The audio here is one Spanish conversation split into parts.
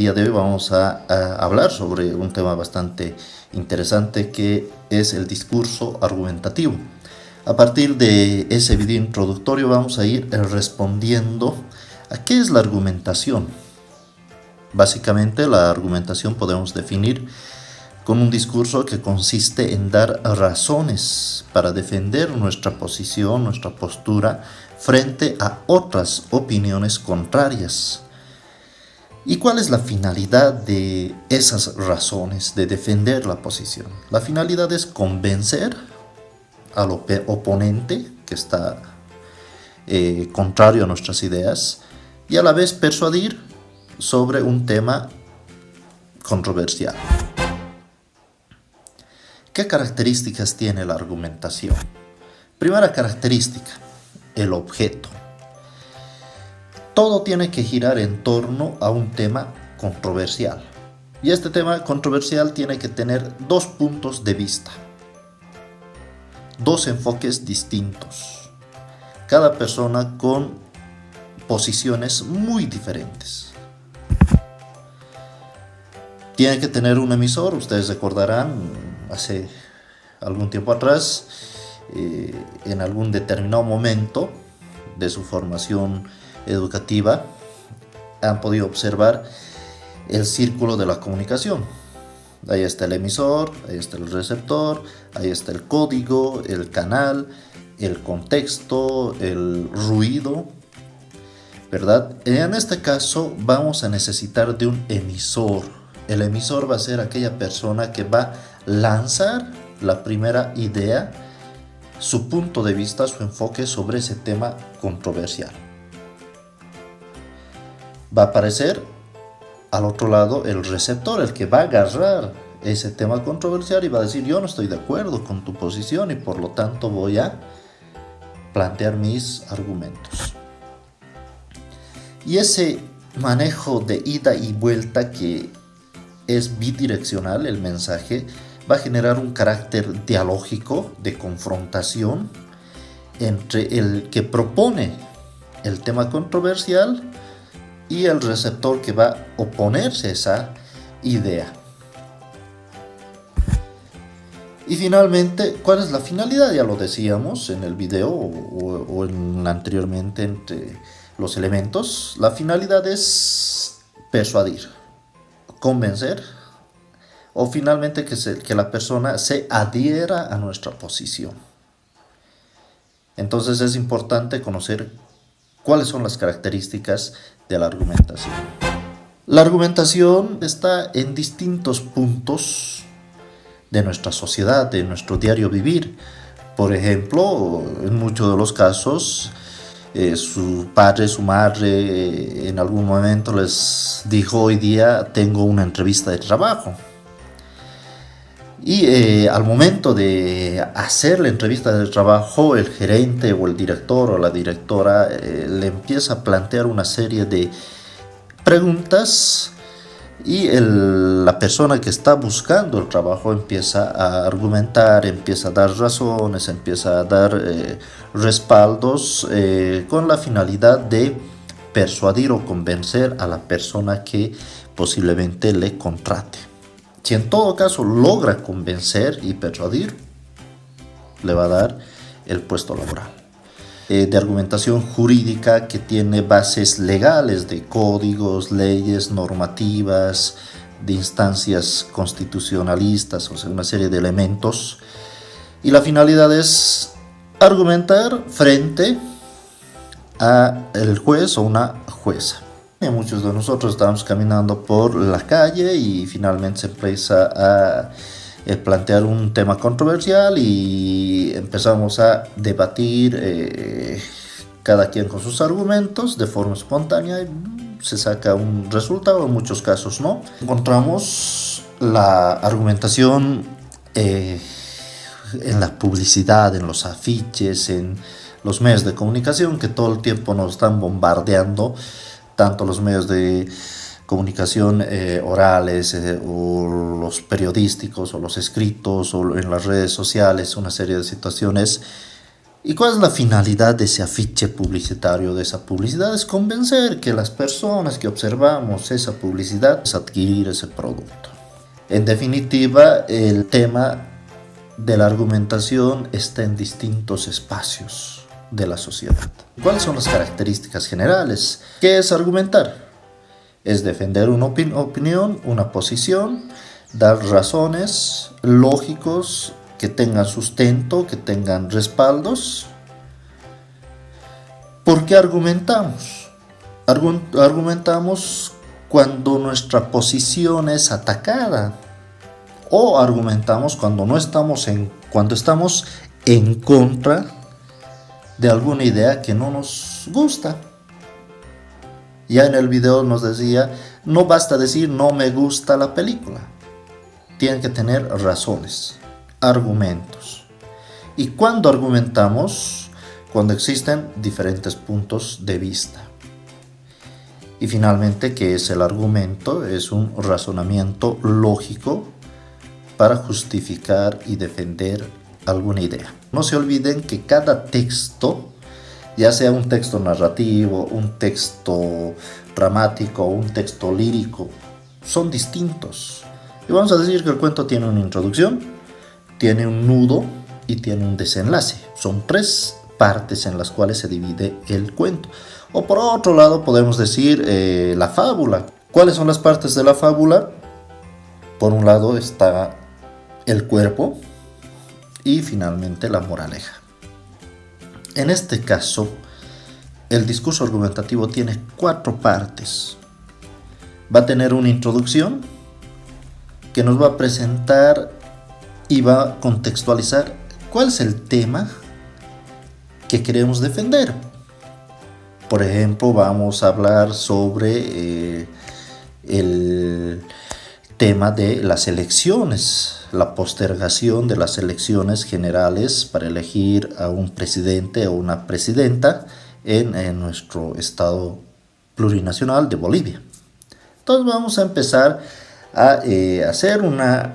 Día de hoy vamos a hablar sobre un tema bastante interesante que es el discurso argumentativo. A partir de ese video introductorio vamos a ir respondiendo a qué es la argumentación. Básicamente la argumentación podemos definir con un discurso que consiste en dar razones para defender nuestra posición, nuestra postura frente a otras opiniones contrarias. ¿Y cuál es la finalidad de esas razones de defender la posición? La finalidad es convencer al oponente que está contrario a nuestras ideas y a la vez persuadir sobre un tema controversial. ¿Qué características tiene la argumentación? Primera característica, el objeto. Todo tiene que girar en torno a un tema controversial. Y este tema controversial tiene que tener dos puntos de vista, dos enfoques distintos, cada persona con posiciones muy diferentes. Tiene que tener un emisor. Ustedes recordarán, hace algún tiempo atrás, en algún determinado momento de su formación educativa, han podido observar el círculo de la comunicación. Ahí está el emisor, ahí está el receptor, ahí está el código, el canal, el contexto, el ruido, ¿verdad? En este caso vamos a necesitar de un emisor. El emisor va a ser aquella persona que va a lanzar la primera idea, su punto de vista, su enfoque sobre ese tema controversial. Va a aparecer al otro lado el receptor, el que va a agarrar ese tema controversial y va a decir: yo no estoy de acuerdo con tu posición y por lo tanto voy a plantear mis argumentos. Y ese manejo de ida y vuelta, que es bidireccional el mensaje, va a generar un carácter dialógico de confrontación entre el que propone el tema controversial y el receptor que va a oponerse a esa idea. Y finalmente, ¿cuál es la finalidad? Ya lo decíamos en el video o anteriormente entre los elementos. La finalidad es persuadir, convencer o finalmente que la persona se adhiera a nuestra posición. Entonces es importante conocer cuáles son las características de la argumentación. La argumentación está en distintos puntos de nuestra sociedad, de nuestro diario vivir. Por ejemplo, en muchos de los casos, su padre, su madre, en algún momento les dijo: hoy día tengo una entrevista de trabajo. Y al momento de hacer la entrevista de trabajo, el gerente o el director o la directora le empieza a plantear una serie de preguntas y la persona que está buscando el trabajo empieza a argumentar, empieza a dar razones, empieza a dar respaldos con la finalidad de persuadir o convencer a la persona que posiblemente le contrate. Si en todo caso logra convencer y persuadir, le va a dar el puesto laboral. De argumentación jurídica que tiene bases legales de códigos, leyes, normativas, de instancias constitucionalistas, o sea, una serie de elementos. Y la finalidad es argumentar frente al juez o una jueza. Muchos de nosotros estamos caminando por la calle y finalmente se empieza a plantear un tema controversial y empezamos a debatir, cada quien con sus argumentos de forma espontánea, y se saca un resultado. En muchos casos no. Encontramos la argumentación en la publicidad, en los afiches, en los medios de comunicación que todo el tiempo nos están bombardeando, tanto los medios de comunicación orales o los periodísticos o los escritos o en las redes sociales, una serie de situaciones ¿Y cuál es la finalidad de ese afiche publicitario, de esa publicidad? Es convencer que las personas que observamos esa publicidad es adquirir ese producto. En definitiva, el tema de la argumentación está en distintos espacios de la sociedad. ¿Cuáles son las características generales? ¿Qué es argumentar? Es defender una opinión, una posición, dar razones lógicos que tengan sustento, que tengan respaldos. ¿Por qué argumentamos? Argumentamos cuando nuestra posición es atacada, o argumentamos cuando estamos en contra de alguna idea que no nos gusta. Ya en el video nos decía, no basta decir no me gusta la película. Tienen que tener razones, argumentos. ¿Y cuando argumentamos? Cuando existen diferentes puntos de vista. Y finalmente, ¿qué es el argumento? Es un razonamiento lógico para justificar y defender alguna idea. No se olviden que cada texto, ya sea un texto narrativo, un texto dramático, un texto lírico, son distintos. Y vamos a decir que el cuento tiene una introducción, tiene un nudo y tiene un desenlace. Son 3 partes en las cuales se divide el cuento. O por otro lado podemos decir la fábula. ¿Cuáles son las partes de la fábula? Por un lado está el cuerpo y finalmente la moraleja. En este caso, el discurso argumentativo tiene 4 partes. Va a tener una introducción que nos va a presentar y va a contextualizar cuál es el tema que queremos defender. Por ejemplo, vamos a hablar sobre el tema de las elecciones, la postergación de las elecciones generales para elegir a un presidente o una presidenta en nuestro estado plurinacional de Bolivia. Entonces vamos a empezar a hacer una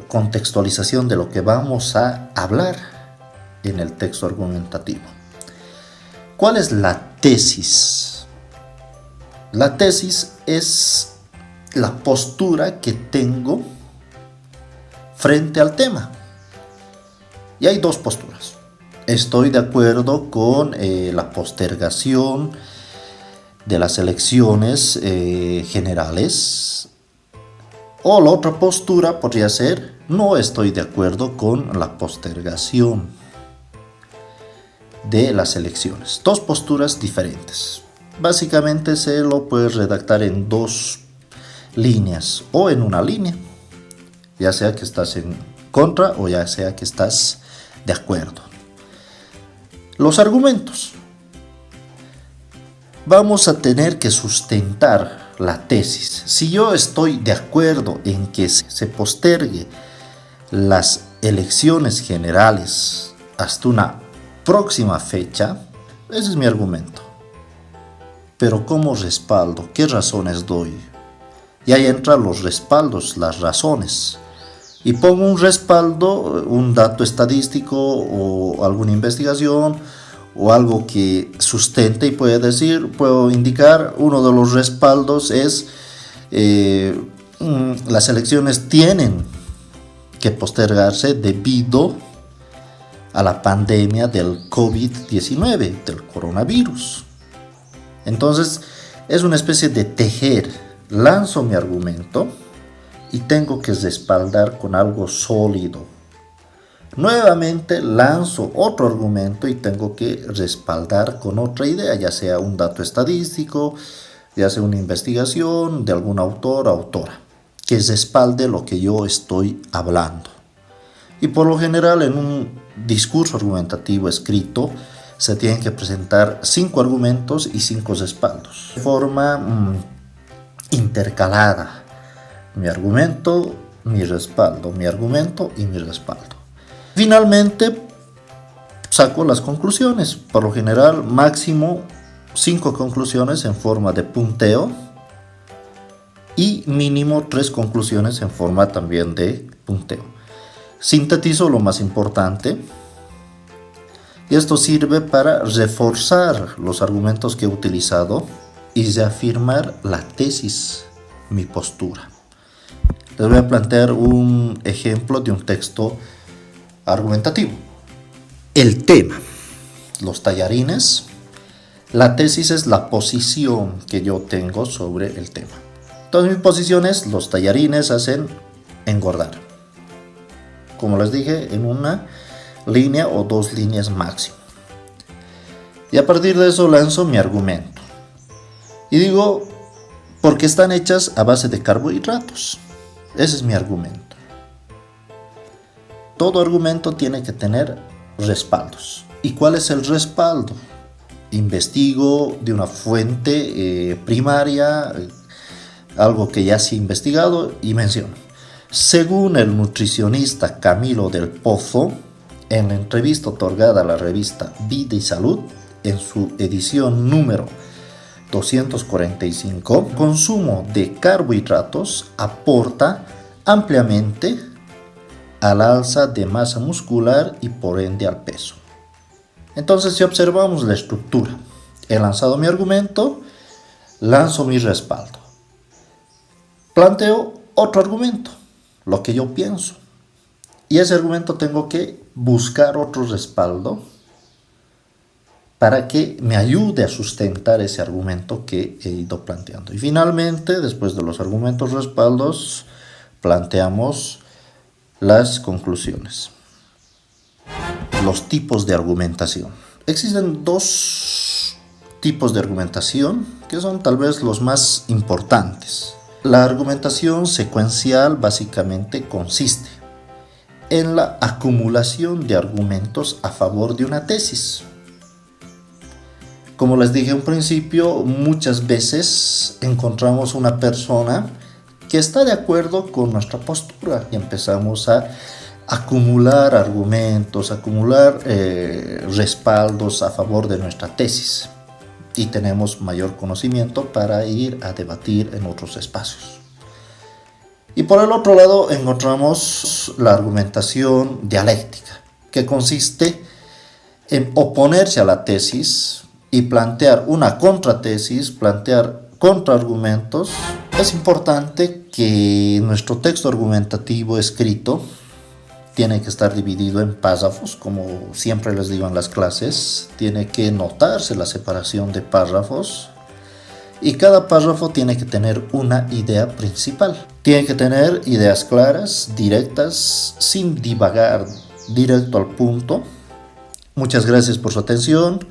contextualización de lo que vamos a hablar en el texto argumentativo. ¿Cuál es la tesis? La tesis es la postura que tengo frente al tema. Y hay 2 posturas. Estoy de acuerdo con la postergación de las elecciones generales. O la otra postura podría ser, no estoy de acuerdo con la postergación de las elecciones. 2 posturas diferentes. Básicamente se lo puedes redactar en 2 líneas o en una línea, ya sea que estás en contra o ya sea que estás de acuerdo. Los argumentos. Vamos a tener que sustentar la tesis. Si yo estoy de acuerdo en que se postergue las elecciones generales hasta una próxima fecha, ese es mi argumento. Pero ¿cómo respaldo? ¿Qué razones doy? Y ahí entran los respaldos, las razones. Y pongo un respaldo, un dato estadístico o alguna investigación o algo que sustente y puedo indicar, uno de los respaldos es las elecciones tienen que postergarse debido a la pandemia del COVID-19, del coronavirus. Entonces, es una especie de tejer. Lanzo mi argumento y tengo que respaldar con algo sólido. Nuevamente lanzo otro argumento y tengo que respaldar con otra idea, ya sea un dato estadístico, ya sea una investigación de algún autor o autora, que respalde lo que yo estoy hablando. Y por lo general en un discurso argumentativo escrito se tienen que presentar 5 argumentos y 5 respaldos. De forma intercalada. Mi argumento, mi respaldo, mi argumento y mi respaldo. Finalmente saco las conclusiones. Por lo general máximo 5 conclusiones en forma de punteo y mínimo 3 conclusiones en forma también de punteo. Sintetizo lo más importante Y esto sirve para reforzar los argumentos que he utilizado y reafirmar la tesis, mi postura. Les voy a plantear un ejemplo de un texto argumentativo. El tema, los tallarines. La tesis es la posición que yo tengo sobre el tema. Entonces mi posición es: los tallarines hacen engordar. Como les dije, en una línea o 2 líneas máximo. Y a partir de eso lanzo mi argumento. Y digo, porque están hechas a base de carbohidratos. Ese es mi argumento. Todo argumento tiene que tener respaldos. ¿Y cuál es el respaldo? Investigo de una fuente primaria, algo que ya se ha investigado, y menciono: según el nutricionista Camilo del Pozo, en la entrevista otorgada a la revista Vida y Salud, en su edición número 245, el consumo de carbohidratos aporta ampliamente al alza de masa muscular y por ende al peso. Entonces, si observamos la estructura, he lanzado mi argumento, lanzo mi respaldo, planteo otro argumento, lo que yo pienso, y ese argumento tengo que buscar otro respaldo para que me ayude a sustentar ese argumento que he ido planteando. Y finalmente, después de los argumentos respaldos, planteamos las conclusiones. Los tipos de argumentación. Existen 2 tipos de argumentación que son tal vez los más importantes. La argumentación secuencial básicamente consiste en la acumulación de argumentos a favor de una tesis. Como les dije en un principio, muchas veces encontramos una persona que está de acuerdo con nuestra postura y empezamos a acumular argumentos, acumular respaldos a favor de nuestra tesis, y tenemos mayor conocimiento para ir a debatir en otros espacios. Y por el otro lado encontramos la argumentación dialéctica, que consiste en oponerse a la tesis y plantear una contratesis, plantear contraargumentos. Es importante que nuestro texto argumentativo escrito tiene que estar dividido en párrafos, como siempre les digo en las clases. Tiene que notarse la separación de párrafos, y cada párrafo tiene que tener una idea principal. Tiene que tener ideas claras, directas, sin divagar, directo al punto. Muchas gracias por su atención.